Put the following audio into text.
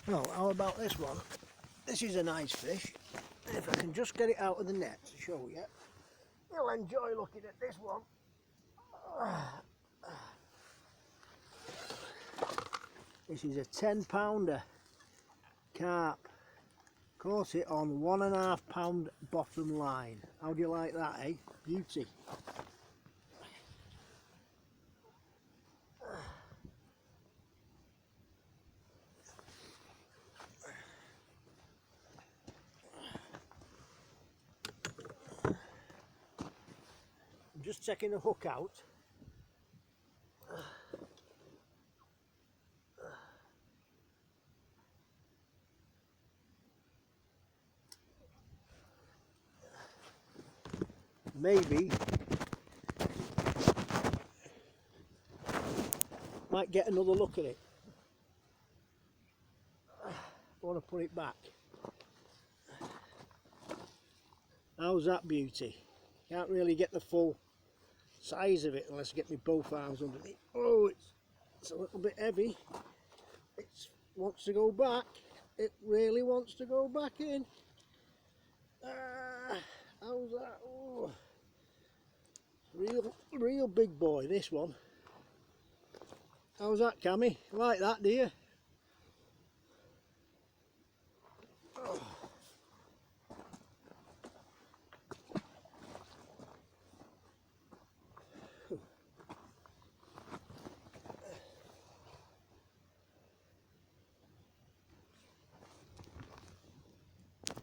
Well, how about this one? This is a nice fish. If I can just get it out of the net to show you, you'll enjoy looking at this one. This is a 10-pounder carp. Caught it on 1.5 pound bottom line. How do you like that, eh? Beauty. I'm just taking the hook out. Maybe might get another look at it. I want to put it back. How's that beauty? Can't really get the full size of it unless I get my both arms underneath. Oh, it's a little bit heavy. It wants to go back. It really wants to go back in. How's that? Oh, real big boy, this one. How's that, Cammy? Like that, do you?